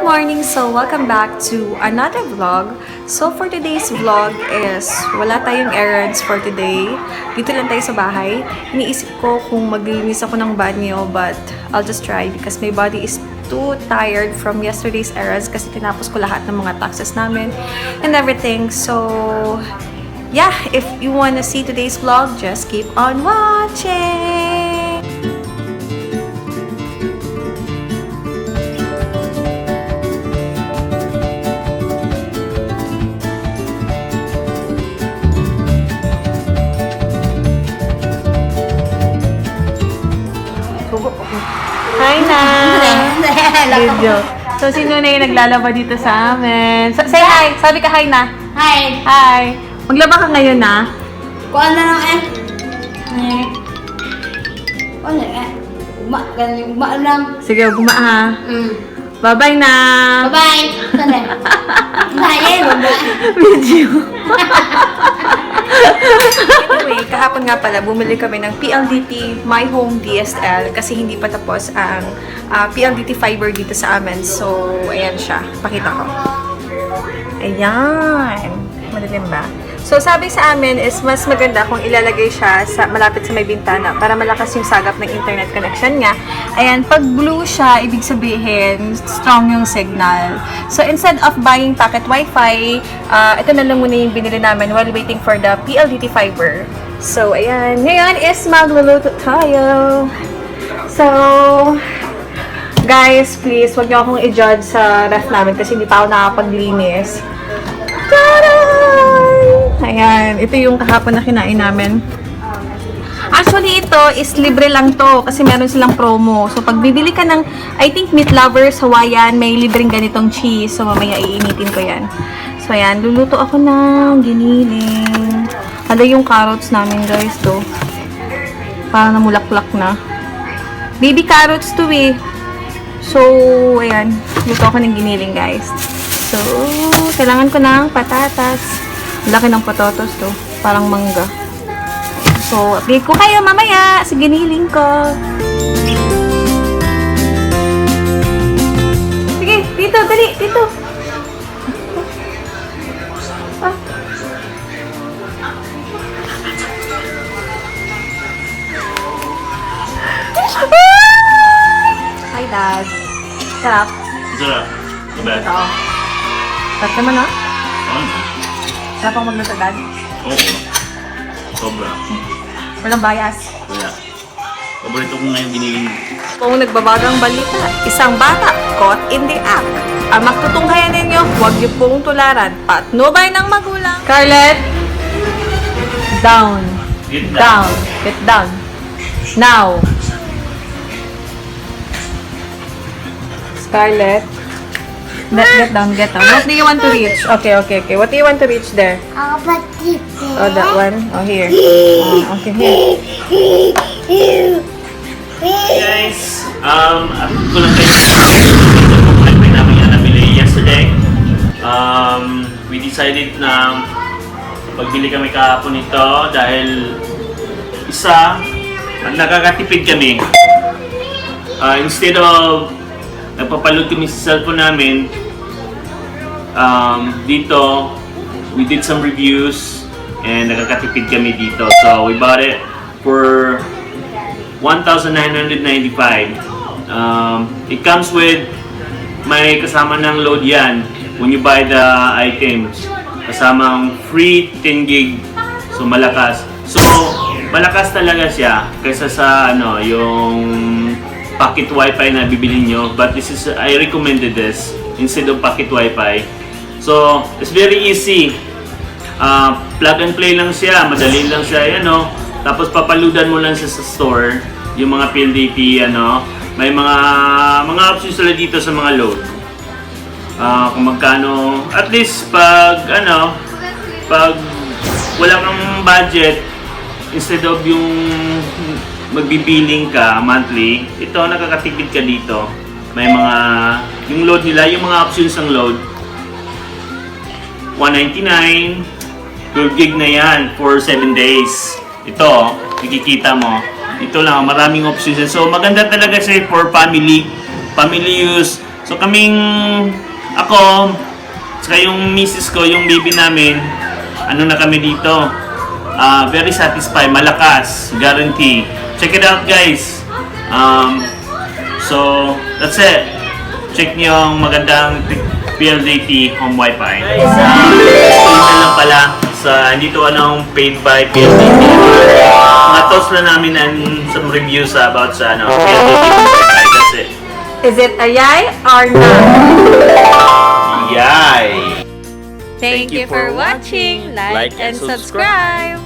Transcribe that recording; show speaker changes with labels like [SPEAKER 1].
[SPEAKER 1] morning! So, welcome back to another vlog. So, for today's vlog is wala tayong errands for today. Dito lang tayo sa bahay. Iniisip ko kung maglinis ako ng banyo, but I'll just try because my body is too tired from yesterday's errands kasi tinapos ko lahat ng mga taxes namin and everything. So, yeah, if you wanna see today's vlog, just keep on watching! Hi na! Video. So, sino na yung naglalaba dito sa amin? Say hi! Sabi ka hi na!
[SPEAKER 2] Hi!
[SPEAKER 1] Hi! Maglaba ka ngayon na?
[SPEAKER 2] Kuan na lang eh. Kuan na eh. Guma lang.
[SPEAKER 1] Sige, guma ha. Bye-bye na!
[SPEAKER 2] Bye-bye! Bye-bye! Bye-bye!
[SPEAKER 1] Video. Anyway, kahapon nga pala, bumili kami ng PLDT My Home DSL kasi hindi pa tapos ang PLDT fiber dito sa amin. So, ayan siya. Pakita ko. Ayan. Madilim ba? So, sabi sa amin is mas maganda kung ilalagay siya sa malapit sa may bintana para malakas yung sagap ng internet connection niya. Ayan, pag blue siya, ibig sabihin, strong yung signal. So, instead of buying packet Wi-Fi, ito na lang muna yung binili namin while waiting for the PLDT fiber. So, ayan. Ngayon is magluluto tayo. So, guys, please, wag niyo akong i-judge sa ref namin kasi hindi pa ako nakapaglinis. Tada! Ayan, ito yung kahapon na kinain namin. Actually, ito is libre lang to kasi meron silang promo. So, pag bibili ka ng, I think, Meat Lovers, Hawaiian, may libreng ganitong cheese. So, mamaya iinitin ko yan. So, ayan, luluto ako ng giniling. Hala yung carrots namin, guys, to. Parang namulaklak na. Baby carrots to eh. So, ayan, luto ako ng giniling, guys. So, kailangan ko ng patatas. Laki ng patatas to. Parang mangga. So, update ko kayo mamaya sa giniling ko. Sige, dito, dali, dito. Ah. Hi, Dad. Sarap.
[SPEAKER 3] Sarap. Diba?
[SPEAKER 1] Ito. Sarap naman, no?
[SPEAKER 3] Oh,
[SPEAKER 1] Sarap ang magluto, Dad.
[SPEAKER 3] oo. Sobra.
[SPEAKER 1] Walang bias.
[SPEAKER 3] Kaya, paborito ko ngayon giniling.
[SPEAKER 1] Kung nagbabagang balita, isang bata caught in the act. Ang magtutunghayan ninyo, huwag niyo pong tularan. Patnubay ng magulang. Scarlett! Down.
[SPEAKER 3] Get
[SPEAKER 1] Down. Get down. Now. Scarlett. Get down, get down. What do you want to reach? Okay. What do you want to reach there? Oh, that one? Oh, here. Oh, okay, here.
[SPEAKER 3] Guys, update ko lang kayo. Nagpay namin yan nabili yesterday. We decided na pagbili kami kahapon ito dahil isa, nakakatipid kami. Instead of nagpapaload kami sa cellphone namin, dito, we did some reviews and nakakatipid kami dito. So, we bought it for $1,995. It comes with, may kasama ng load yan when you buy the items. Kasamang free 10 gig. So, malakas. So, malakas talaga siya kaysa sa yung pocket wifi na bibili nyo. But this is, I recommended this instead of pocket wifi. So, it's very easy. Plug and play lang siya, madali lang siya, tapos papaludan mo lang siya sa store, yung mga PLDT, may mga options sila dito sa mga load. Kung magkano, at least pag wala kang budget, instead of yung magbibiling ka monthly, ito nakakatipid ka dito. May mga, yung load nila, yung mga options ng load, $199, 12 gig na yan for 7 days. Ito, nakikita mo. Ito lang, maraming options. So, maganda talaga siya for family use. So ako, saka yung misis ko, yung baby namin, ano na kami dito, very satisfied, malakas, guarantee. Check it out guys. So, that's it. Check nyo yung magandang PLDT home wifi. Guys, email lang pala sa hindi to anong paid by PLDT. Mga thoughts na namin and some reviews about sa PLDT home wifi. That's it.
[SPEAKER 1] Is it a yay or no?
[SPEAKER 3] Yay!
[SPEAKER 1] Thank you for watching. Like and subscribe.